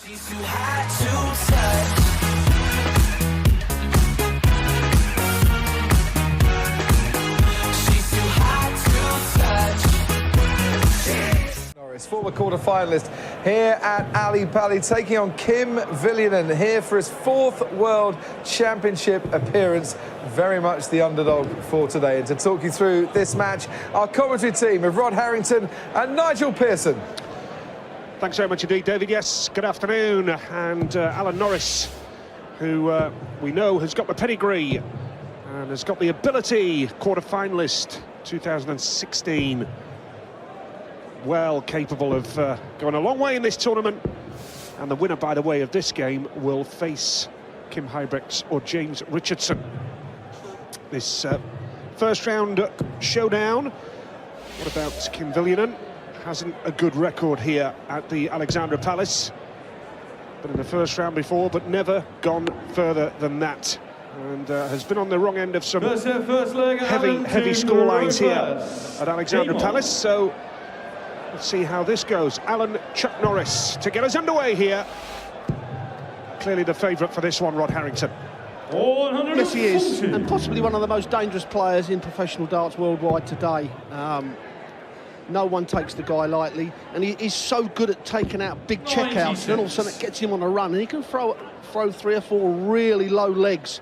She's too hot to touch. She's too hot to touch. Norris, former quarter-finalist here at Ali Pali, taking on Kim Viljanen here for his 4th World Championship appearance. Very much the underdog for today. And to talk you through this match, our commentary team of Rod Harrington and Nigel Pearson. Thanks very much indeed, David. Yes, good afternoon. And Alan Norris, who we know has got the pedigree and has got the ability, quarter-finalist 2016. Well capable of going a long way in this tournament. And the winner, by the way, of this game will face Kim Huybrechts or James Richardson. This first round showdown. What about Kim Viljanen? Hasn't a good record here at the Alexandra Palace. Been in the first round before, but never gone further than that. And has been on the wrong end of some heavy scorelines here at Alexandra Palace. So let's see how this goes. Alan Chuck Norris to get us underway here. Clearly the favourite for this one, Rod Harrington. Yes, he is, and possibly one of the most dangerous players in professional darts worldwide today. No one takes the guy lightly, and he's so good at taking out big checkouts, and then all of a sudden it gets him on a run, and he can throw 3 or 4 really low legs.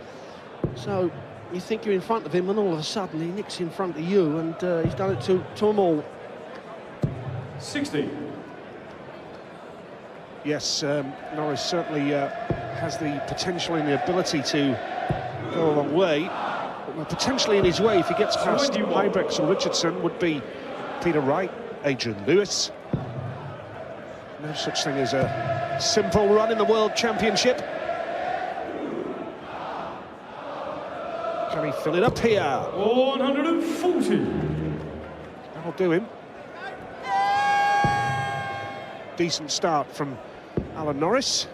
So you think you're in front of him, and all of a sudden he nicks in front of you, and he's done it to them all. 60. Yes, Norris certainly has the potential and the ability to go a long way. Well, potentially in his way, if he gets past Huybrechts or Richardson, would be Peter Wright, Adrian Lewis. No such thing as a simple run in the World Championship. Can he fill it up here? 140. That'll do him. Decent start from Alan Norris.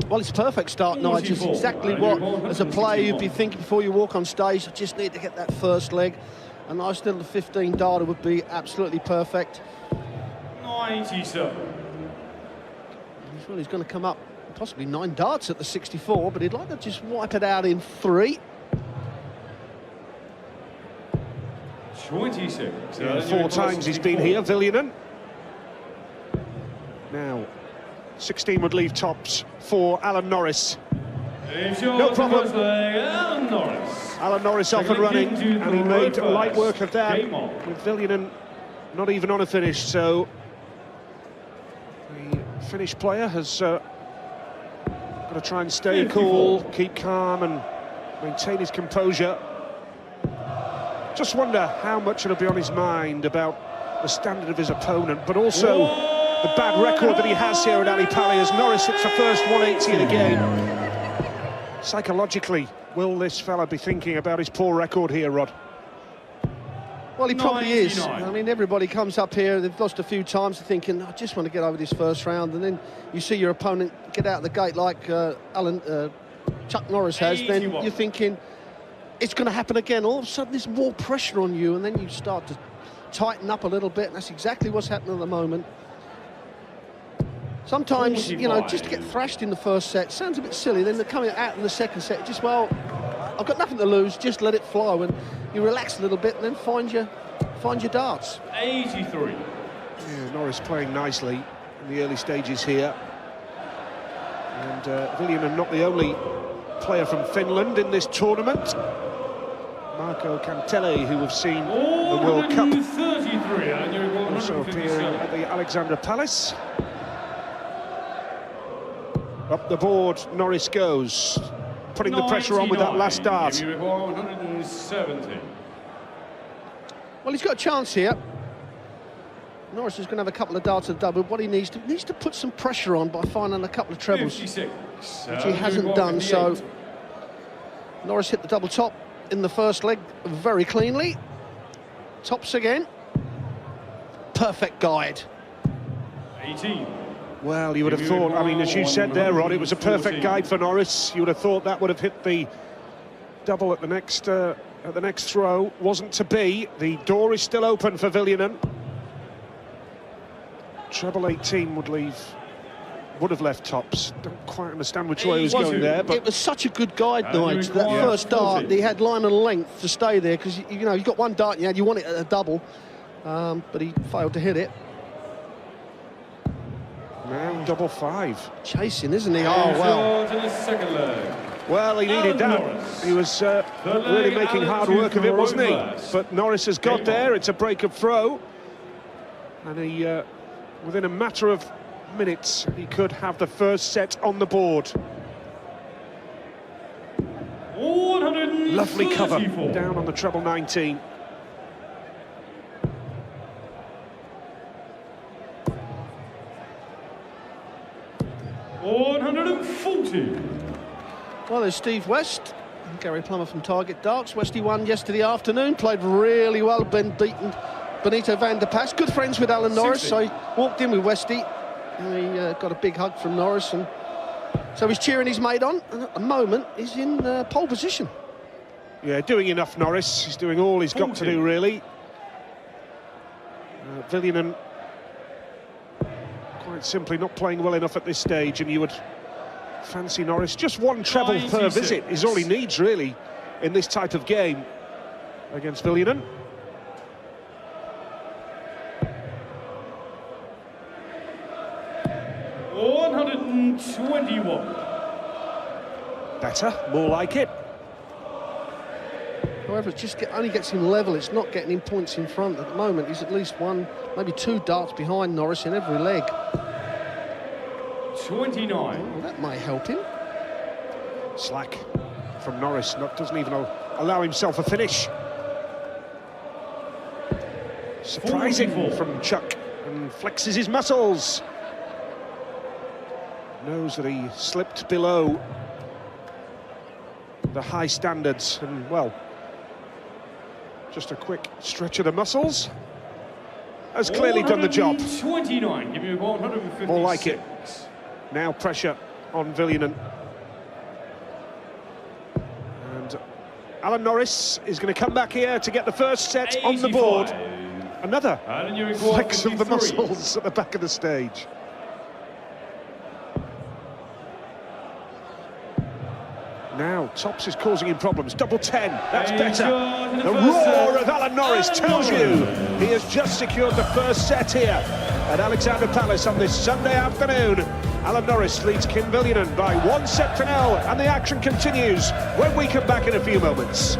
Well, it's a perfect start, Nigel. It's exactly what, as a player, you'd be thinking before you walk on stage. I just need to get that first leg. A nice little 15 darter would be absolutely perfect. 97. Well, he's going to come up possibly 9 darts at the 64, but he'd like to just wipe it out in 3. 26. 4 times he's been here, Viljanen. Now, 16 would leave tops for Alan Norris. No problem. Alan Norris. Alan Norris off and running, and he made light work of that, with Viljanen not even on a finish. So the Finnish player has got to try and stay cool, keep calm and maintain his composure. Just wonder how much it'll be on his mind about the standard of his opponent, but also the bad record that he has here at Ali Pali as Norris hits the first 180 of the game. Psychologically, will this fella be thinking about his poor record here, Rod? Well, he probably is. I mean, everybody comes up here, they've lost a few times, thinking, I just want to get over this first round, and then you see your opponent get out of the gate like Chuck Norris has, 81. then you're thinking, it's going to happen again. All of a sudden, there's more pressure on you, and then you start to tighten up a little bit, and that's exactly what's happening at the moment. Sometimes, 45. you know, just to get thrashed in the first set sounds a bit silly. Then they're coming out in the second set, just, well, I've got nothing to lose, just let it flow, and you relax a little bit and then find your darts. 83. Yeah, Norris playing nicely in the early stages here. And Viljanen not the only player from Finland in this tournament. Marco Cantele, who we've seen the World Cup, 33, and you're also appearing at the Alexandra Palace. Up the board, Norris goes, putting the pressure on with that last dart. 170. Well, he's got a chance here. Norris is going to have a couple of darts of double. What he needs to put some pressure on by finding a couple of trebles, 56. which he hasn't done. So Norris hit the double top in the first leg very cleanly. Tops again. Perfect guide. 18. Well, you would have thought, I mean, as you said there, Rod, it was a perfect guide for Norris. You would have thought that would have hit the double at the next throw. Wasn't to be. The door is still open for Viljanen. Treble 18 would leave would have left tops. Don't quite understand which way he was going there, but it was such a good guide, Nigel. That first dart, he had line and length to stay there, because you know, you got one dart, you want it at a double, but he failed to hit it. now double 5. Chasing, isn't he? Oh well. To the second leg. Well, he needed that. He was really making hard work of it, wasn't he? But Norris has got there. It's a break of throw, and he, within a matter of minutes, he could have the first set on the board. Lovely cover down on the treble 19. Well, there's Steve West, Gary Plummer from Target Darts. Westy won yesterday afternoon, played really well, beaten Benito van der Pas. Good friends with Alan Norris, so he walked in with Westy, and he got a big hug from Norris, and so he's cheering his mate on, and at the moment he's in pole position. Yeah, doing enough, Norris. He's doing all he's got to do, really. Viljanen, quite simply not playing well enough at this stage, and you would fancy Norris. Just one treble per visit is all he needs, really, in this type of game against Viljanen. Better, more like it. However, it just only gets him level. It's not getting him points in front at the moment. He's at least one, maybe 2 darts behind Norris in every leg. 29. Well, that might help him. Slack from Norris, doesn't even allow himself a finish. Surprising from Chuck, and flexes his muscles. Knows that he slipped below the high standards, and well, just a quick stretch of the muscles has clearly done the job. 29, give me 156. More like it. Now pressure on Viljanen. And Alan Norris is going to come back here to get the first set 85. On the board. Another flex of the muscles at the back of the stage. Now, tops is causing him problems. Double 10, that's better. The roar of Alan Norris tells you he has just secured the first set here at Alexander Palace on this Sunday afternoon. Alan Norris leads Kim Viljanen by 1-0, and the action continues when we come back in a few moments.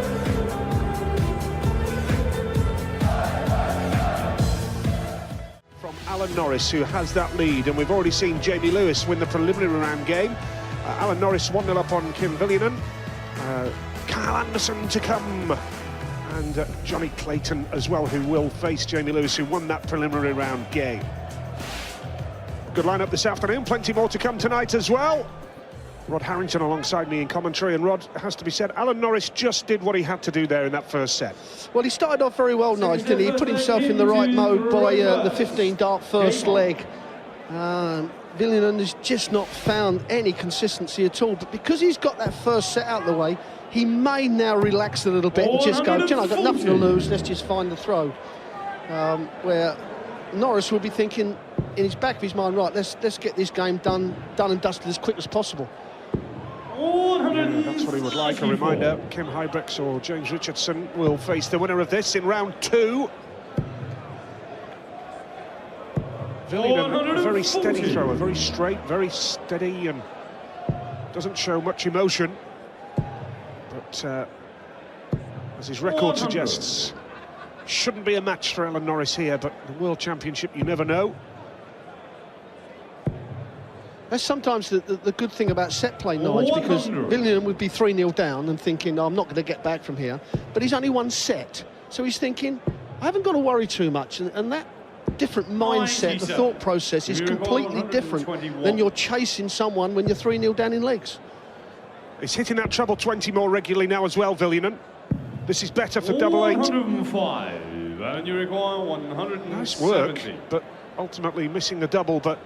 From Alan Norris, who has that lead, and we've already seen Jamie Lewis win the preliminary round game. Alan Norris 1-0 up on Kim Viljanen. Kyle Anderson to come, and Johnny Clayton as well, who will face Jamie Lewis, who won that preliminary round game. Good lineup this afternoon, plenty more to come tonight as well. Rod Harrington alongside me in commentary, and Rod, has to be said, Alan Norris just did what he had to do there in that first set. Well, he started off very well, Nigel, didn't he? He put himself in the right mode by the 15-dart first leg. Viljanen has just not found any consistency at all, but because he's got that first set out of the way, he may now relax a little bit and just go, you know, I've got nothing to lose, let's just find the throw. Where Norris will be thinking in his back of his mind, right, let's get this game done and dusted as quick as possible. Yeah, that's what he would like. A reminder, Kim Huybrechts or James Richardson will face the winner of this in round 2. Viljanen, a very steady thrower, very straight, very steady, and doesn't show much emotion. But as his record suggests, shouldn't be a match for Alan Norris here, but the World Championship, you never know. That's sometimes the good thing about set play, Nigel, because Viljanen would be 3-0 down and thinking, oh, I'm not going to get back from here. But he's only one set, so he's thinking, I haven't got to worry too much, and that different mindset, the thought process is completely different than you're chasing someone when you're 3-0 down in legs. He's hitting that treble 20 more regularly now as well, Viljanen. This is better for double 8. 105, and you require 170. Nice work, but ultimately missing the double. But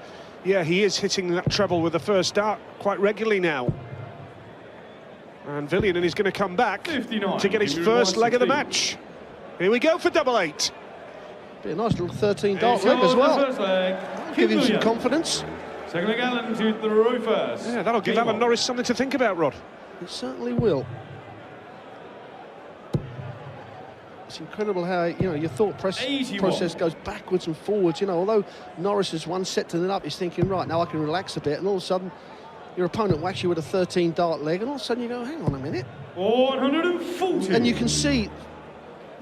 yeah, he is hitting that treble with the first dart quite regularly now. And Viljanen is going to come back 59, to get his first leg of the match. Here we go for double 8. Be a nice little 13-dart leg as well. Give him some confidence. Second leg, Alan to throw first. Yeah, that'll give Game Alan on. Norris something to think about, Rod. It certainly will. It's incredible how, you know, your thought process goes backwards and forwards. You know, although Norris has one set to the up, he's thinking, right, now I can relax a bit, and all of a sudden your opponent whacks you with a 13 dart leg, and all of a sudden you go, hang on a minute. 140. And you can see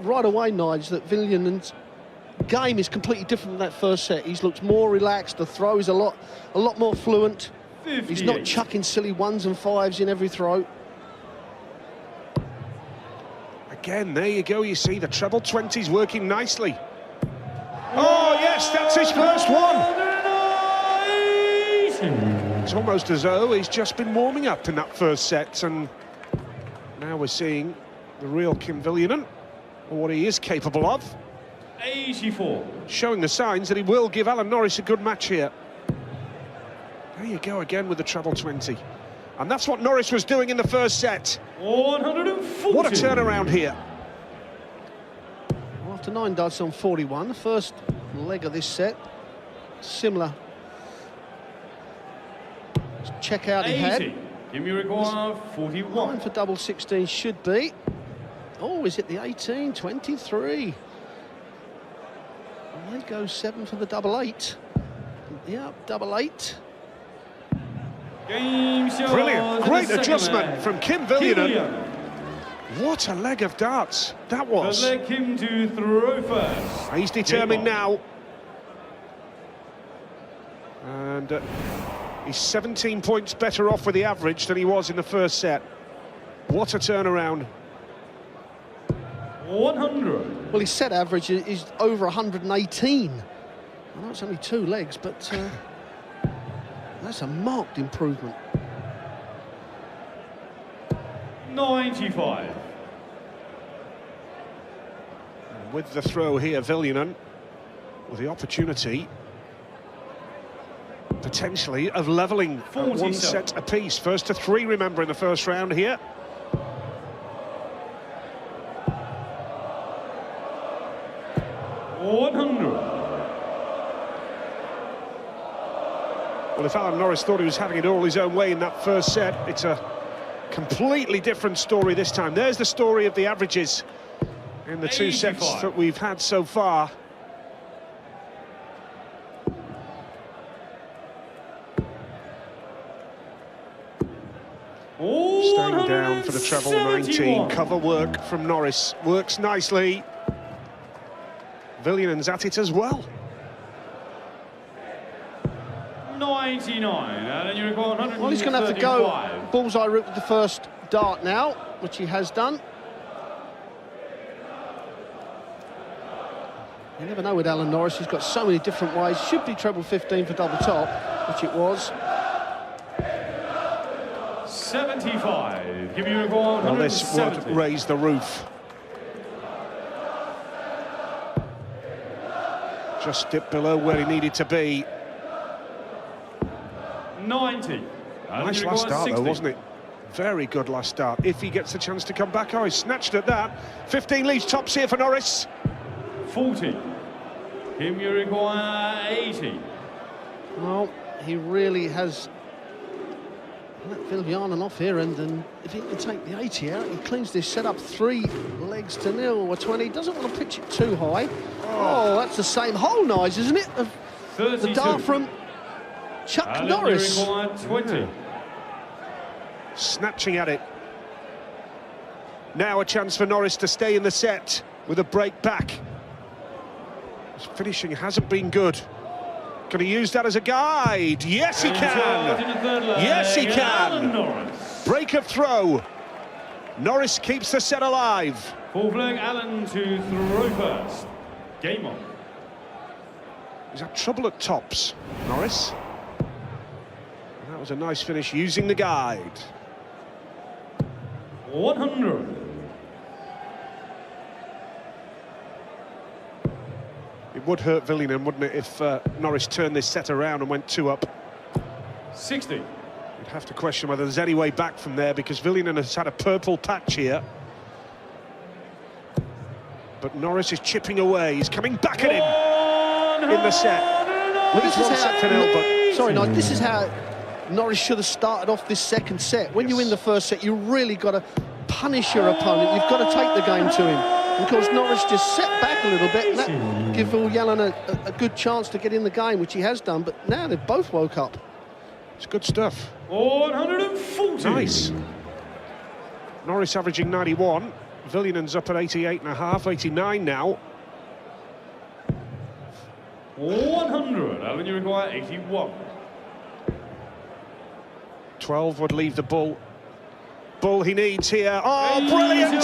right away, Nigel, that Viljanen's game is completely different from that first set. He's looked more relaxed, the throw is a lot more fluent. 58. He's not chucking silly 1s and 5s in every throw. Again, there you go, you see the treble 20s working nicely. Oh, yes, that's his first one. It's almost as though he's just been warming up in that first set, and now we're seeing the real Kim Viljanen, what he is capable of. 84. Showing the signs that he will give Alan Norris a good match here. There you go again with the treble 20. And that's what Norris was doing in the first set. 140. What a turnaround here. Well, after 9 darts on 41, the first leg of this set, similar check out he 80. had. Give me a require 41. 9 for double 16 should be. Oh, is it the 18? 23. And there goes 7 for the double 8. Yeah, double 8. Game show. Brilliant, great Second adjustment leg. from Kim Kim Viljanen. Viljanen. What a leg of darts that The was. leg Kim to throw first. He's determined Game on. now. And he's 17 points better off with the average than he was in the first set. What a turnaround. 100. Well, his set average is over 118. I know it's only 2 legs, but that's a marked improvement. 95. And with the throw here, Viljanen with the opportunity potentially of levelling at 47. 1 set apiece. First to 3, remember, in the first round here. Well, if Alan Norris thought he was having it all his own way in that first set, it's a completely different story this time. There's the story of the averages in the 2 sets 85. that we've had so far. Staying down for the treble 19. Cover work from Norris. Works nicely. Viljanen's at it as well. 99. And you require 135. Well, he's going to have to go bullseye route with the first dart now, which he has done. You never know with Alan Norris, he's got so many different ways. Should be treble 15 for double top, which it was. 75. Give you a require Well, this would 170. raise the roof. Just dipped below where he needed to be. 90. Nice last start though, wasn't it? Very good last start. If he gets the chance to come back, oh, he snatched at that. 15 leaves tops here for Norris. 40. Give you require 80. Well, he really has let Viljanen off here, and if he can take the 80 out, he cleans this set up 3 legs to 0 or 20. Doesn't want to pitch it too high. Oh, that's the same hole, Nige, isn't it? Of 32. the dart from Chuck And Norris. you require 20. Snatching at it. Now a chance for Norris to stay in the set with a break back. His finishing hasn't been good. Can he use that as a guide? Yes, he can. Yes, he can. Break of throw. Norris keeps the set alive. 4th leg, Allen to throw first. Game on. He's had trouble at tops, Norris. And that was a nice finish using the guide. 100. It would hurt Viljanen, wouldn't it, if Norris turned this set around and went 2 up. 60. You'd have to question whether there's any way back from there, because Viljanen has had a purple patch here. But Norris is chipping away. He's coming back at him in the set. Well, this is One how, set to nil, but sorry, no, this is how Norris should have started off this second set. When you win the first set, you really got to punish your opponent. You've got to take the game to him. And of course, Norris just set back a little bit, and that give Viljanen a good chance to get in the game, which he has done. But now they've both woke up. it's good stuff. 140. Nice. Norris averaging 91. Viljanen's up at 88.5, 89 now. 100. Alan, you require 81. 12 would leave the bull. Bull he needs here. Oh, brilliant!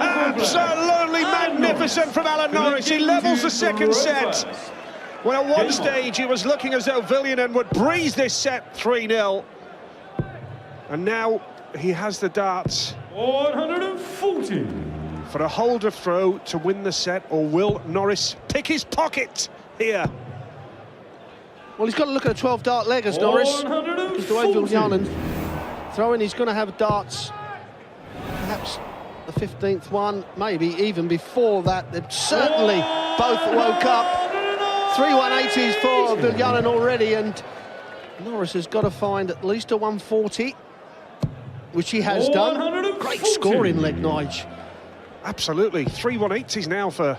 Absolutely magnificent from Alan Norris. He levels the second set. When at one stage it was looking as though Viljanen would breeze this set 3-0. And now he has the darts 140. for a holder throw to win the set, or will Norris pick his pocket here? Well, he's got to look at a 12-dart leg as Norris. Because the way Viljanen throwing, he's going to have darts. Perhaps the 15th one, maybe even before that. They've certainly both woke up. 3 180s for Viljanen already, and Norris has got to find at least a 140, which he has done. Great scoring leg, Nige. Absolutely. 3 180s now for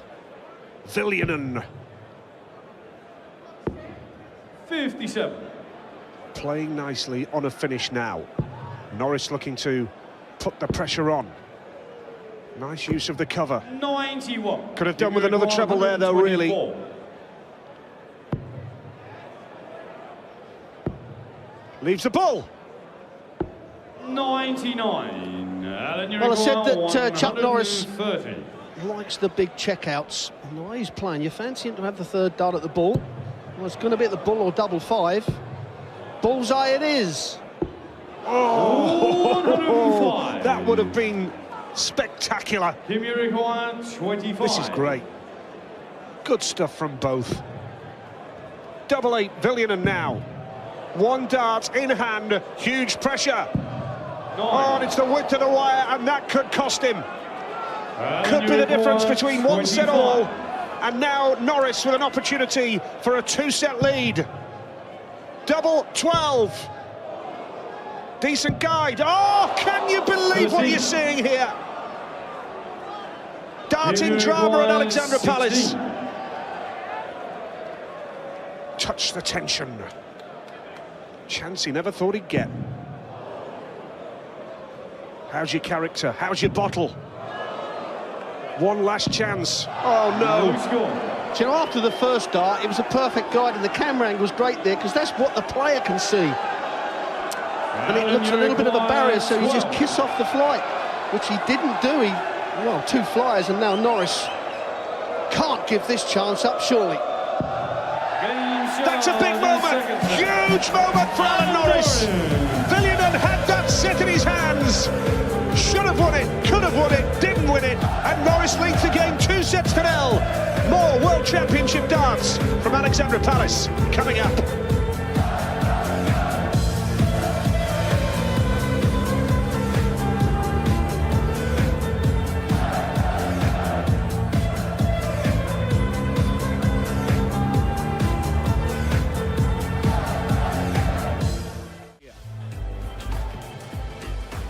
Viljanen. 57. Playing nicely on a finish now. Norris looking to put the pressure on. Nice use of the cover. 91. Could have done with another treble there, though, really. Leaves the ball. 99. Alan, you Well, I said require that Chuck Norris 130. likes the big checkouts. And the way he's playing, you fancy him to have the third dart at the ball. Well, it's going to be at the bull or double 5. Bullseye it is. Oh, that would have been spectacular. Team you require 25. This is great. Good stuff from both. Double 8, Viljanen now. One dart in hand, huge pressure. Oh, and it's the width of the wire, and that could cost him. Could be the difference between one set all, and now Norris with an opportunity for a 2-set lead. Double 12. Decent guide. Oh, can you believe what you're seeing here? Darting drama at Alexandra Palace. Touch the tension. Chance he never thought he'd get. How's your character? How's your bottle? One last chance. Oh, no. Do you know, after the first dart, it was a perfect guide, and the camera angle was great there, because that's what the player can see. And it looks a little bit of a barrier, so you just kiss off the flight, which he didn't do. Well, 2 flyers, and now Norris can't give this chance up, surely. That's a big moment. Huge moment for Alan Norris. Viljanen had that set in his hands. Should have won it, could have won it, didn't win it, and Norris leads the game 2-0. More World Championship darts from Alexandra Palace coming up.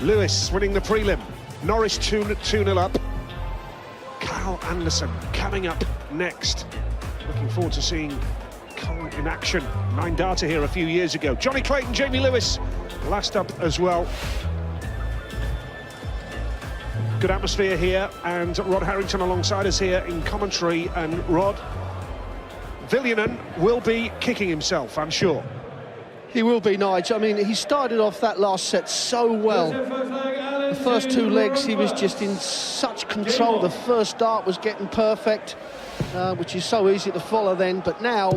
Lewis winning the prelim. Norris 2-0 up. Kyle Anderson coming up next. Looking forward to seeing Kyle in action. 9-darter here a few years ago. Johnny Clayton, Jamie Lewis last up as well. Good atmosphere here, and Rod Harrington alongside us here in commentary. And Rod, Viljanen will be kicking himself, I'm sure. He will be, Nige. I mean, he started off that last set so well. The first 2 legs, he was just in such control. The first dart was getting perfect, which is so easy to follow then. But now,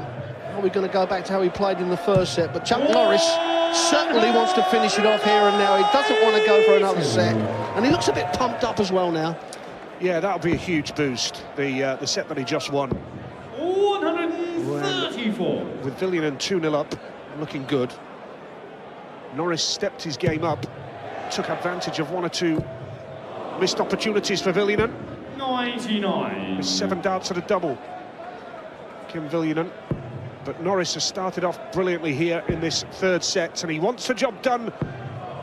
are we going to go back to how he played in the first set? But Chuck Norris certainly wants to finish it off here and now. He doesn't want to go for another set. And he looks a bit pumped up as well now. Yeah, that'll be a huge boost, the set that he just won. 134. With Viljanen 2-0 up, looking good. Norris stepped his game up, took advantage of 1 or 2 missed opportunities for Viljanen. 99. With 7 darts at a double. Kim Viljanen. But Norris has started off brilliantly here in this third set, and he wants the job done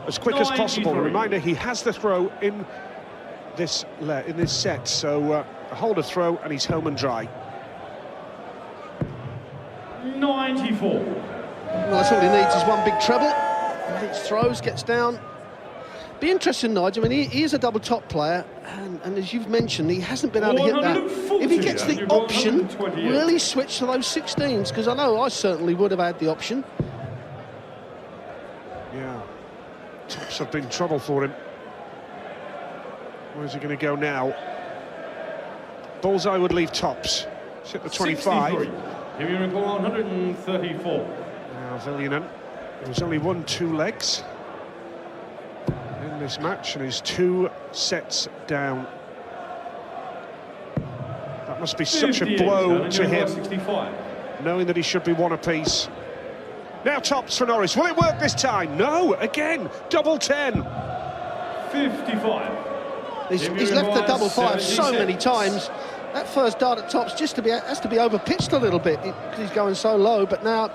as quick as possible. A reminder, he has the throw in this set, so a holder throw, and he's home and dry. 94. Well, that's all he needs is one big treble. He throws, gets down. Be interesting, Nigel. I mean, he is a double top player, and as you've mentioned, he hasn't been able to hit that. If he gets the option, really switch to those 16s, because I know I certainly would have had the option. Yeah, tops have been trouble for him. Where's he going to go now? Bullseye would leave tops. It's at the 25. 63. Here we go, 134. Now Viljanen, who's only won 2 legs in this match, and is 2 sets down. That must be such a blow to him, 65. knowing that he should be 1 apiece. Now tops for Norris. Will it work this time? No, again, double 10. 55. He's left the double 5 so many times. That first dart at tops has to be overpitched a little bit because he's going so low. But now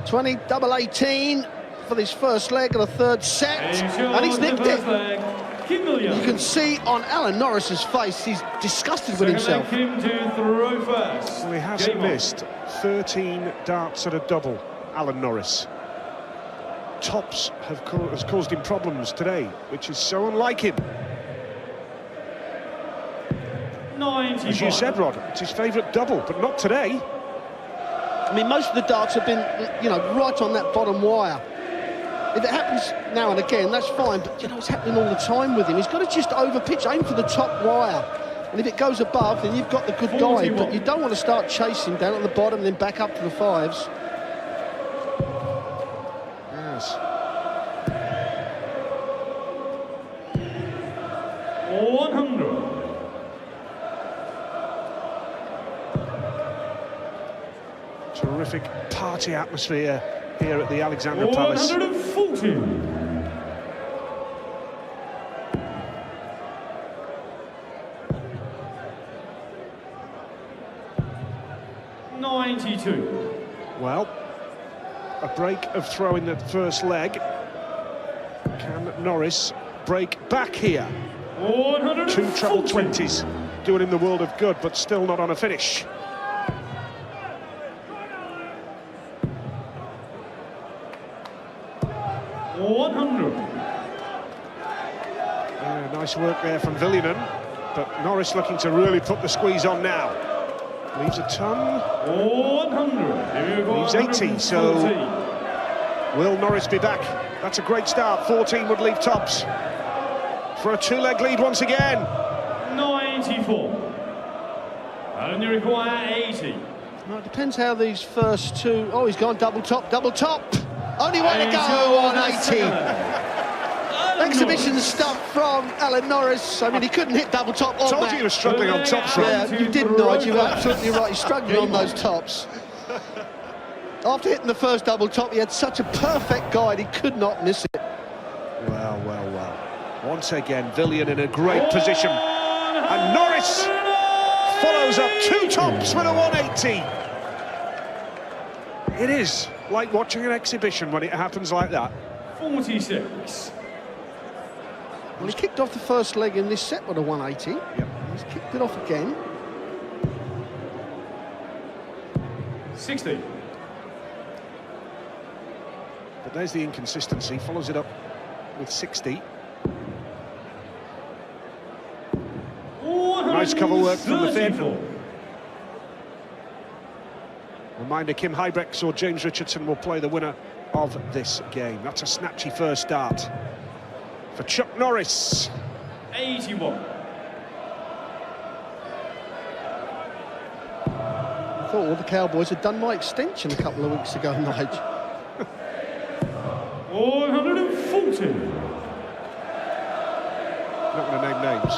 20, double 18 for this first leg of the third set, and he's nicked it. You can see on Alan Norris's face, he's disgusted with himself. Well, he hasn't missed 13 darts at a double, Alan Norris. Tops has caused him problems today, which is so unlike him. 95. As you said, Rod, it's his favourite double, but not today. I mean, most of the darts have been, you know, right on that bottom wire. If it happens now and again, that's fine, but, you know, it's happening all the time with him. He's got to just overpitch, aim for the top wire. And if it goes above, then you've got the good guy, but you don't want to start chasing down at the bottom and then back up to the 5s. Yes. 100. Terrific party atmosphere here at the Alexandra Palace. 140. Well, a break of throwing the first leg. Can Norris break back here? 2 treble 20s, doing him the world of good, but still not on a finish. Nice work there from Viljanen, but Norris looking to really put the squeeze on now. Leaves a ton. 100. Leaves 80, so will Norris be back? That's a great start. 14 would leave tops for a 2-leg lead once again. 94. And you require 80. Well, it depends how these first 2... Oh, he's gone double top, double top. Only way to go on 80. Exhibition stuff from Alan Norris. I mean, he couldn't hit double top on Told that. you he was struggling on tops, right? Yeah, you did, Nigel. You're absolutely right. He's struggling on those tops. After hitting the first double top, he had such a perfect guide, he could not miss it. Well, well, well. Once again, Viljanen in a great position. And Norris follows up 2 tops with a 180. It is like watching an exhibition when it happens like that. 46. Well, he kicked off the first leg in this set with a 180. Yep. He's kicked it off again. 60. But there's the inconsistency, follows it up with 60. Nice cover work from the fin. Reminder, Kim Huybrechts or James Richardson will play the winner of this game. That's a snatchy first start for Chuck Norris. 81. I thought all the Cowboys had done my extension a couple of weeks ago, Nigel. 140. Not going to name names.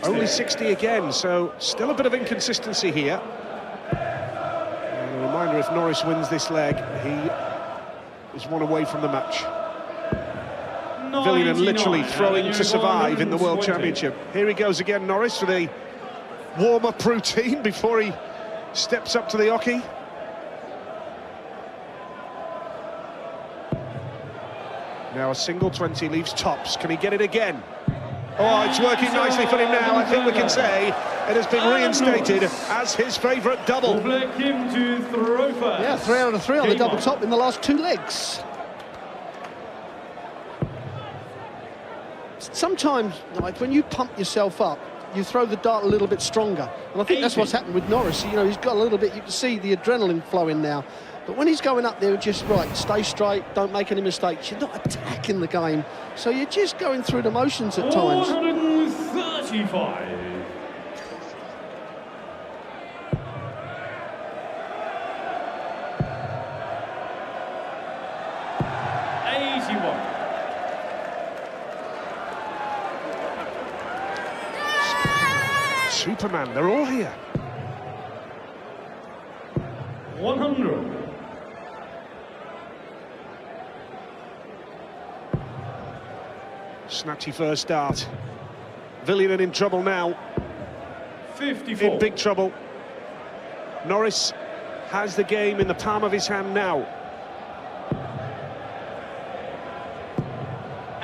Only 60 again, so still a bit of inconsistency here. And a reminder, if Norris wins this leg, he is 1 away from the match. Viljanen literally throwing to survive in the World 120. Championship. Here he goes again, Norris, for the warm-up routine before he steps up to the hockey. Now a single 20 leaves tops. Can he get it again? Oh, it's working nicely for him now. I think we can say it has been reinstated as his favourite double. Kim to throw first. Yeah, 3 out of 3 on the Game double on. top in the last 2 legs. Sometimes, like, when you pump yourself up, you throw the dart a little bit stronger. And I think that's 80. what's happened with Norris. You know, he's got a little bit, you can see the adrenaline flowing now. But when he's going up there, just, right, stay straight, don't make any mistakes. You're not attacking the game. So you're just going through the motions at times. 135. 81. Superman, they're all here. 100. Snatchy first start. Viljanen in trouble now, 54. in big trouble. Norris has the game in the palm of his hand now.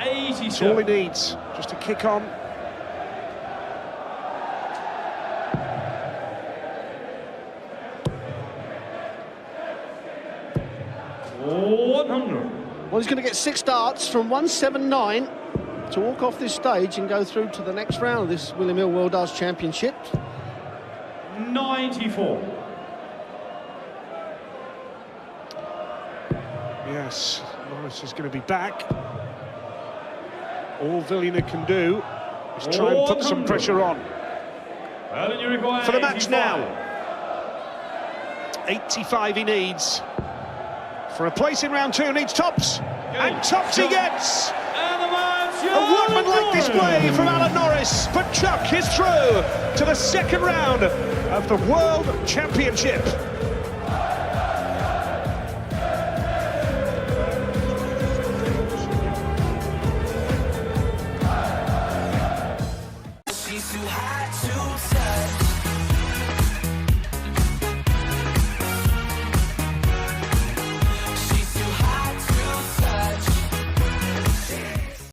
87. It's all he needs, just to kick on. Well, he's going to get 6 darts from 179 to walk off this stage and go through to the next round of this William Hill World Darts Championship. 94. Yes, Norris is going to be back. All Viljanen can do is try and put some 100. pressure on. Well, and you require For the match 85. now. 85 he needs. For a place in round 2, needs tops. And tops he gets! And the match, A workmanlike display from Alan Norris, but Chuck is through to the second round of the World Championship.